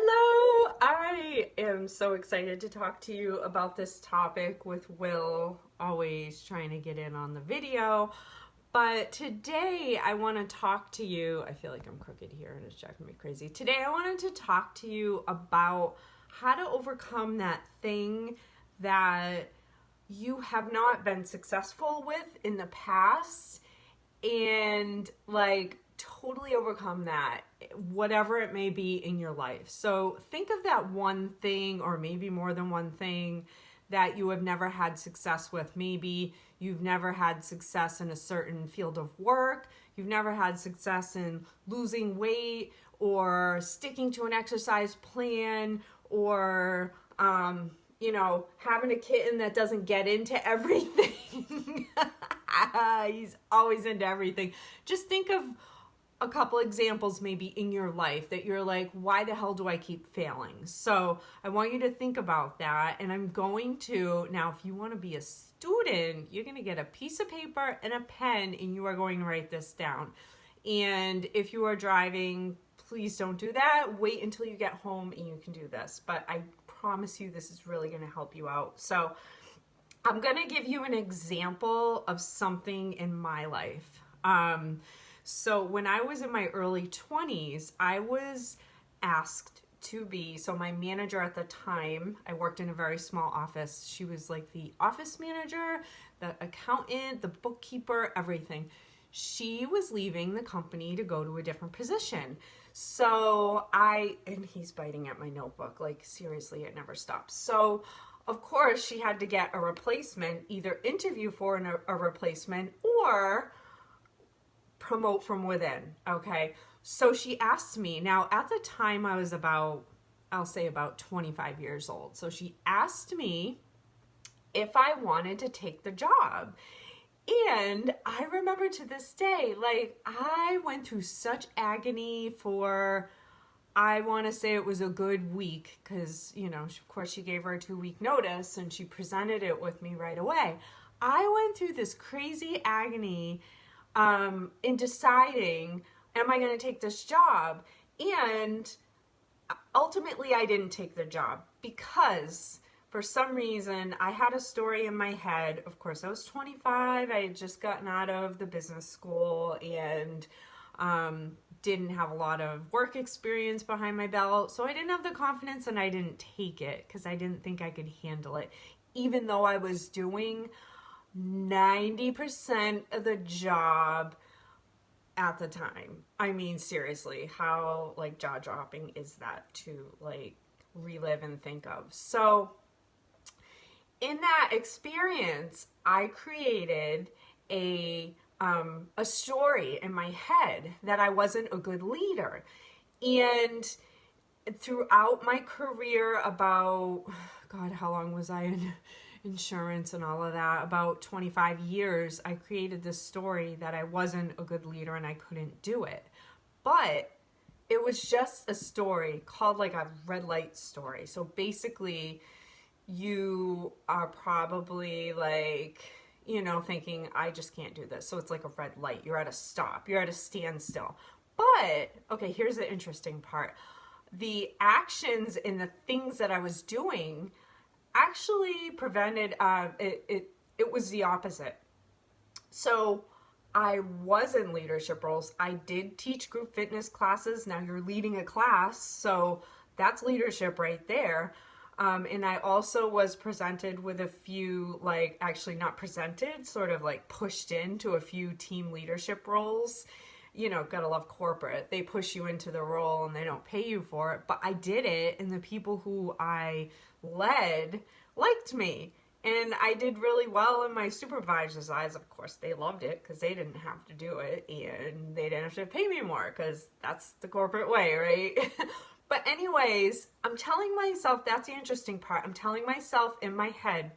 Hello! I am so excited to talk to you about this topic with Will, always trying to get in on the video. But today I want to talk to you. I feel like I'm crooked here and it's driving me crazy. Today I wanted to talk to you about how to overcome that thing that you have not been successful with in the past and totally overcome that, whatever it may be in your life. So think of that one thing, or maybe more than one thing, that you have never had success with. Maybe you've never had success in a certain field of work, you've never had success in losing weight or sticking to an exercise plan, or having a kitten that doesn't get into everything. He's always into everything. Just think of a couple examples maybe in your life that you're like, why the hell do I keep failing? So I want you to think about that. And I'm going to, now if you want to be a student, you're going to get a piece of paper and a pen and you are going to write this down. And if you are driving, please don't do that. Wait until you get home and you can do this. But I promise you this is really going to help you out. So I'm going to give you an example of something in my life. So when I was in my early 20s, I was asked to be, so my manager at the time, I worked in a very small office. She was like the office manager, the accountant, the bookkeeper, everything. She was leaving the company to go to a different position. So and he's biting at my notebook, like seriously, it never stops. So of course she had to get a replacement, either interview for a replacement or promote from within. Okay. So she asked me, now at the time I was I'll say about 25 years old. So she asked me if I wanted to take the job. And I remember to this day, I went through such agony for, I want to say it was a good week, because, of course she gave her a 2-week notice and she presented it with me right away. I went through this crazy agony in deciding, am I going to take this job? And ultimately I didn't take the job because for some reason I had a story in my head. Of course, I was 25. I had just gotten out of the business school and didn't have a lot of work experience behind my belt. So I didn't have the confidence and I didn't take it because I didn't think I could handle it, even though I was doing 90% of the job at the time. I mean, seriously, how jaw-dropping is that to relive and think of? So in that experience, I created a story in my head that I wasn't a good leader. And throughout my career, about, God, how long was I in insurance and all of that, about 25 years, I created this story that I wasn't a good leader and I couldn't do it. But it was just a story called a red light story. So basically you are probably thinking, I just can't do this. So it's like a red light. You're at a stop. You're at a standstill. But, okay, here's the interesting part. The actions and the things that I was doing actually prevented, it was the opposite. So I was in leadership roles. I did teach group fitness classes. Now you're leading a class, so that's leadership right there. And I also was presented with a few, actually not presented, sort of pushed into a few team leadership roles. Gotta love corporate. They push you into the role and they don't pay you for it. But I did it, and the people who I led liked me. And I did really well in my supervisor's eyes. Of course, they loved it because they didn't have to do it and they didn't have to pay me more because that's the corporate way, right? But anyways, I'm telling myself, that's the interesting part. I'm telling myself in my head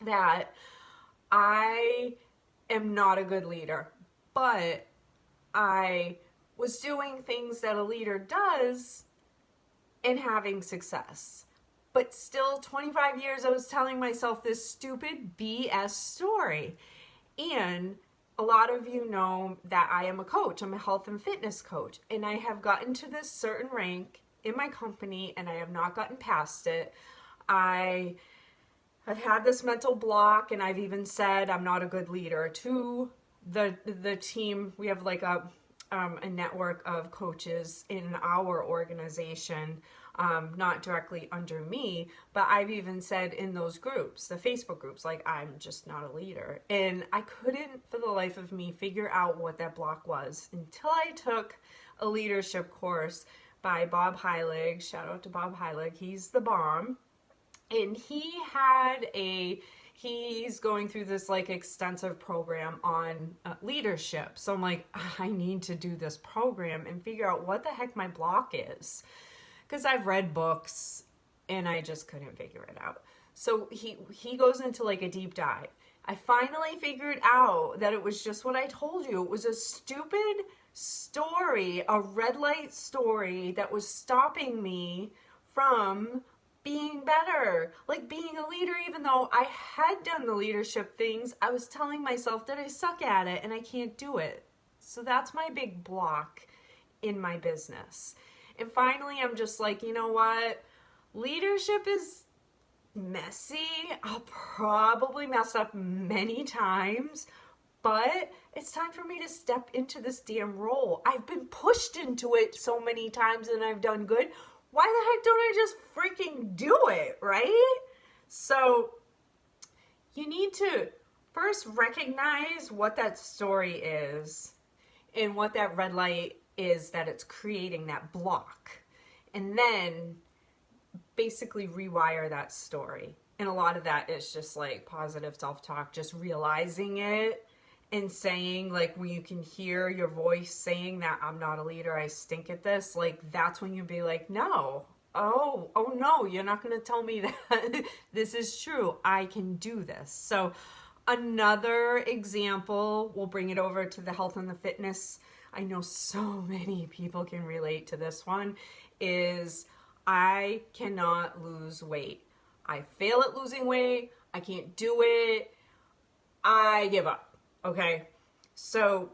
that I am not a good leader, but I was doing things that a leader does and having success. But still, 25 years, I was telling myself this stupid BS story. And a lot of you know that I am a coach. I'm a health and fitness coach. And I have gotten to this certain rank in my company and I have not gotten past it. I've had this mental block, and I've even said I'm not a good leader to the team. We have like a network of coaches in our organization, not directly under me, but I've even said in those groups, the Facebook groups, like, I'm just not a leader. And I couldn't for the life of me figure out what that block was until I took a leadership course by Bob Heilig. Shout out to Bob Heilig. He's the bomb. And he's going through this like extensive program on leadership. So I'm like, I need to do this program and figure out what the heck my block is. Because I've read books and I just couldn't figure it out. So he goes into like a deep dive. I finally figured out that it was just what I told you. It was a stupid story, a red light story that was stopping me from being better, like being a leader. Even though I had done the leadership things, I was telling myself that I suck at it and I can't do it. So that's my big block in my business. And finally, I'm just like, you know what? Leadership is messy. I'll probably mess up many times, but it's time for me to step into this damn role. I've been pushed into it so many times and I've done good. Why the heck don't I just freaking do it, right? So you need to first recognize what that story is and what that red light is that it's creating that block. And then basically rewire that story. And a lot of that is just like positive self-talk, just realizing it and saying, like, when you can hear your voice saying that I'm not a leader, I stink at this, like, that's when you'd be like, no, oh no, you're not going to tell me that this is true. I can do this. So another example, we'll bring it over to the health and the fitness. I know so many people can relate to this one, is I cannot lose weight. I fail at losing weight. I can't do it. I give up. Okay, so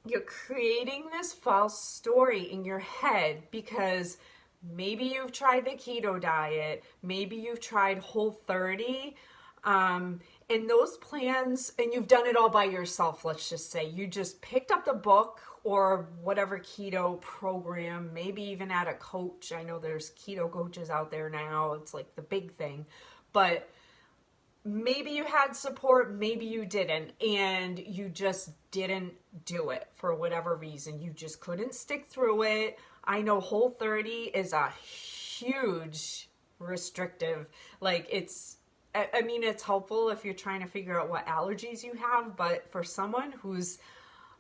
you're creating this false story in your head because maybe you've tried the keto diet, maybe you've tried Whole30, and those plans, and you've done it all by yourself, let's just say. You just picked up the book or whatever keto program, maybe even at a coach. I know there's keto coaches out there now. It's like the big thing, but maybe you had support, maybe you didn't, and you just didn't do it for whatever reason. You just couldn't stick through it. I know Whole30 is a huge restrictive, like it's helpful if you're trying to figure out what allergies you have, but for someone who's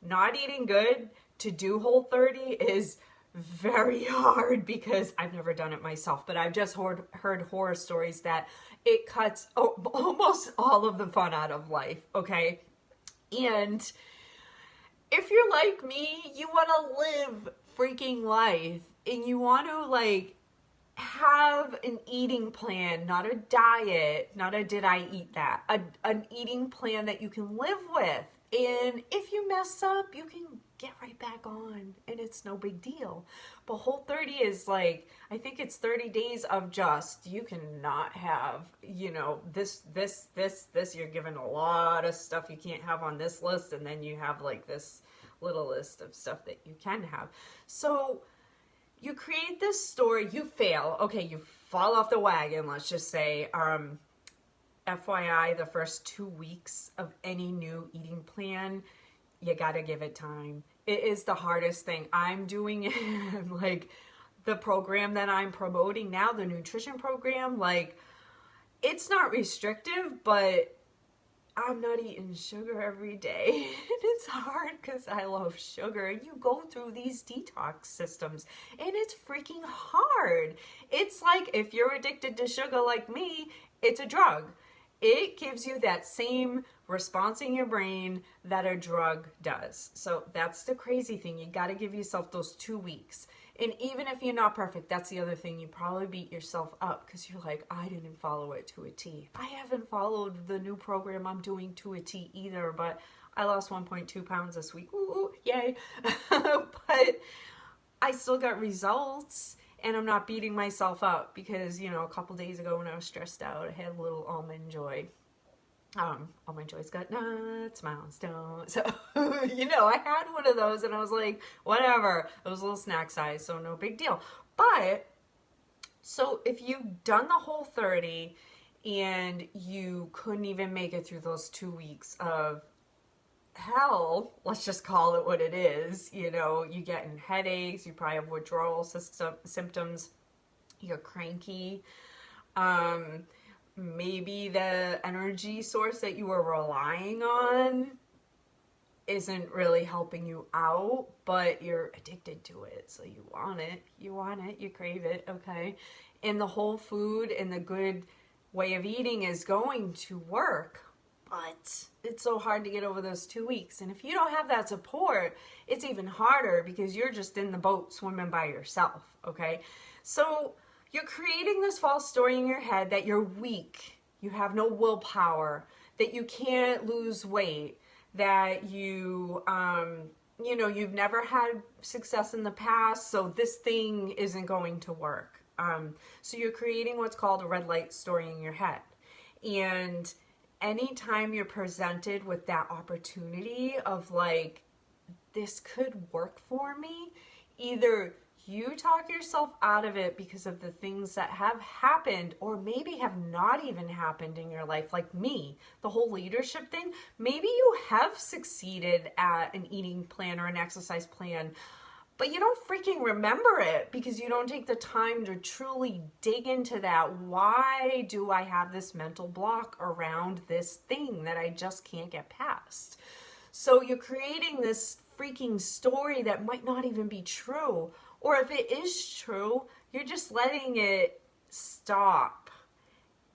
not eating good, to do Whole30 is very hard because I've never done it myself, but I've just heard horror stories that it cuts almost all of the fun out of life, okay? And if you're like me, you want to live freaking life and you want to like have an eating plan, not a diet, not a did I eat that, an eating plan that you can live with. And if you mess up, you can get right back on and it's no big deal. But Whole30 is like, I think it's 30 days of just, you cannot have, this, you're given a lot of stuff you can't have on this list, and then you have like this little list of stuff that you can have. So you create this story, you fail, okay, you fall off the wagon, let's just say, FYI, the first 2 weeks of any new eating plan, you gotta give it time. It is the hardest thing. I'm doing it, like, the program that I'm promoting now, the nutrition program, like, it's not restrictive, but I'm not eating sugar every day. And it's hard because I love sugar. You go through these detox systems and it's freaking hard. It's like if you're addicted to sugar like me, it's a drug. It gives you that same response in your brain that a drug does. So that's the crazy thing. You got to give yourself those 2 weeks. And even if you're not perfect, that's the other thing. You probably beat yourself up because you're like, I didn't follow it to a T. I haven't followed the new program I'm doing to a T either, but I lost 1.2 pounds this week. Ooh, yay. But I still got results. and I'm not beating myself up because, you know, a couple days ago when I was stressed out, I had a little Almond Joy. Almond Joy's got nuts, milestone. So, you know, I had one of those and I was like, whatever. It was a little snack size, so no big deal. But, so if you've done the Whole30 and you couldn't even make it through those 2 weeks of hell, let's just call it what it is, you know, you getting headaches, you probably have withdrawal symptoms, you're cranky, maybe the energy source that you were relying on isn't really helping you out, but you're addicted to it, so you want it, you crave it, okay? And the whole food and the good way of eating is going to work, but it's so hard to get over those 2 weeks. And if you don't have that support, it's even harder because you're just in the boat swimming by yourself, okay? So you're creating this false story in your head that you're weak, you have no willpower, that you can't lose weight, that you know, you've never had success in the past, so this thing isn't going to work. So you're creating what's called a red light story in your head. And anytime you're presented with that opportunity of like, this could work for me, either you talk yourself out of it because of the things that have happened or maybe have not even happened in your life, like me, the whole leadership thing. Maybe you have succeeded at an eating plan or an exercise plan, but you don't freaking remember it because you don't take the time to truly dig into that. Why do I have this mental block around this thing that I just can't get past? So you're creating this freaking story that might not even be true. Or if it is true, you're just letting it stop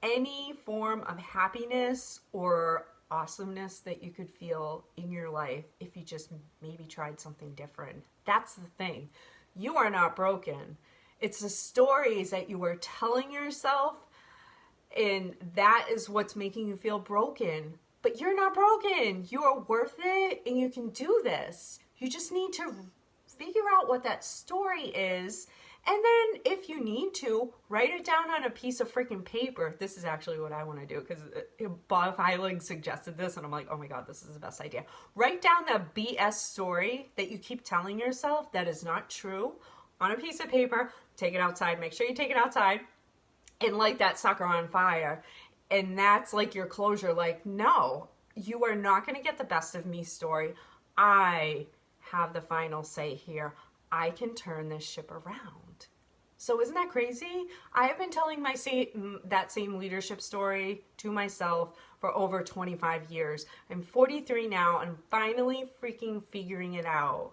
any form of happiness or awesomeness that you could feel in your life if you just maybe tried something different. That's the thing. You are not broken. It's the stories that you are telling yourself, and that is what's making you feel broken. But you're not broken. You are worth it, and you can do this. You just need to figure out what that story is, and then if you need to, write it down on a piece of freaking paper. This is actually what I want to do because Bob Heilig suggested this and I'm like, oh my god, this is the best idea. Write down the BS story that you keep telling yourself that is not true on a piece of paper, take it outside, make sure you take it outside, and light that sucker on fire. And that's like your closure, like, no, you are not going to get the best of me story. I have the final say here. I can turn this ship around. So isn't that crazy? I have been telling that same leadership story to myself for over 25 years. I'm 43 now and I'm finally freaking figuring it out.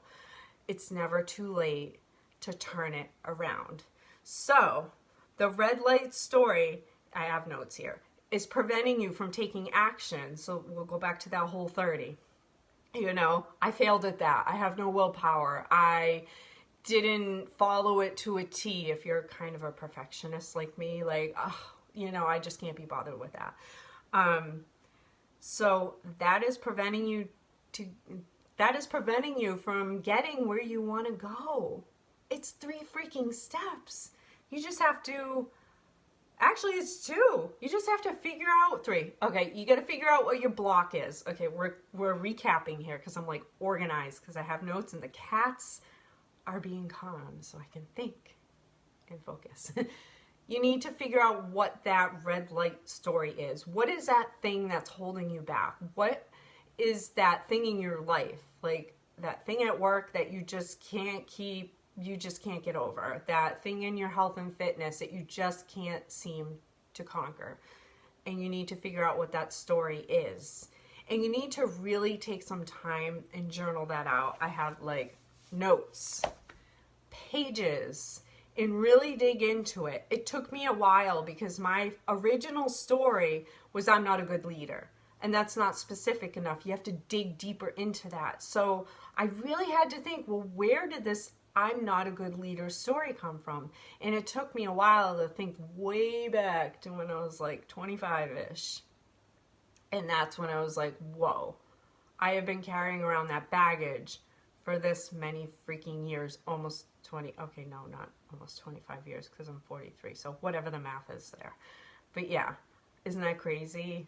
It's never too late to turn it around. So the red light story, I have notes here, is preventing you from taking action. So we'll go back to that Whole30. You know, I failed at that. I have no willpower. I didn't follow it to a T. If you're kind of a perfectionist like me, like, you know, I just can't be bothered with that. So that is preventing you from getting where you want to go. It's 3 freaking steps. You just have to, actually it's 2. You just have to figure out 3. Okay, you got to figure out what your block is. Okay, we're recapping here because I'm like organized because I have notes and the cats are being calm so I can think and focus. You need to figure out what that red light story is. What is that thing that's holding you back? What is that thing in your life? Like that thing at work that you just can't get over. That thing in your health and fitness that you just can't seem to conquer. And you need to figure out what that story is. And you need to really take some time and journal that out. I have like notes, pages, and really dig into it. It took me a while because my original story was I'm not a good leader. And that's not specific enough. You have to dig deeper into that. So I really had to think, well, where did this I'm not a good leader story come from? And it took me a while to think way back to when I was like 25-ish. And that's when I was like, whoa, I have been carrying around that baggage for this many freaking years, almost 20, okay, no, not almost 25 years because I'm 43. So whatever the math is there. But yeah, isn't that crazy?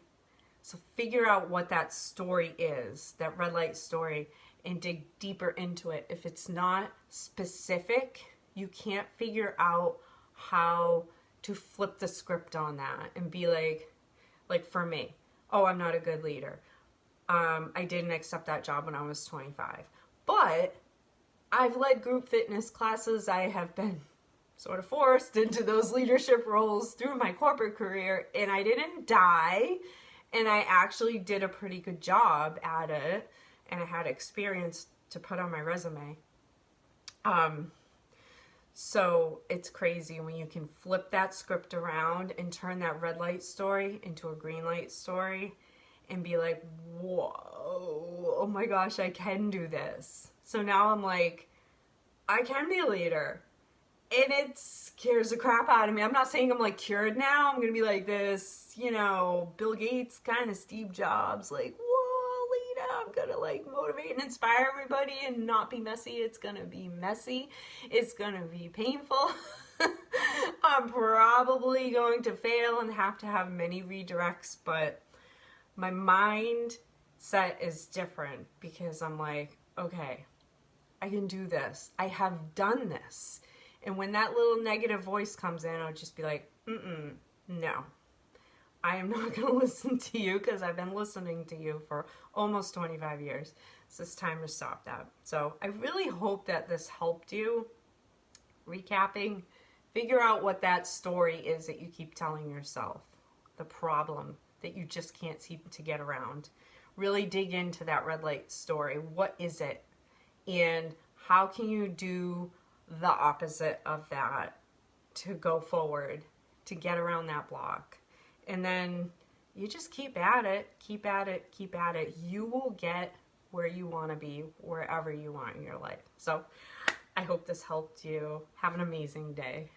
So figure out what that story is, that red light story, and dig deeper into it. If it's not specific, you can't figure out how to flip the script on that and be like for me, oh, I'm not a good leader. I didn't accept that job when I was 25. But I've led group fitness classes. I have been sort of forced into those leadership roles through my corporate career, and I didn't die. And I actually did a pretty good job at it, and I had experience to put on my resume. So it's crazy when you can flip that script around and turn that red light story into a green light story and be like, whoa, oh my gosh, I can do this. So now I'm like, I can be a leader. And it scares the crap out of me. I'm not saying I'm like cured now. I'm going to be like this, you know, Bill Gates kind of Steve Jobs, like, whoa, Lena, I'm going to like motivate and inspire everybody and not be messy. It's going to be messy. It's going to be painful. I'm probably going to fail and have to have many redirects, but my mindset is different because I'm like, okay, I can do this. I have done this. And when that little negative voice comes in, I'll just be like, no. I am not going to listen to you because I've been listening to you for almost 25 years. So it's time to stop that. So I really hope that this helped you. Recapping, figure out what that story is that you keep telling yourself. The problem that you just can't seem to get around. Really dig into that red light story. What is it? And how can you do the opposite of that to go forward, to get around that block? And then you just keep at it, keep at it, keep at it. You will get where you want to be, wherever you want in your life. So I hope this helped you. Have an amazing day.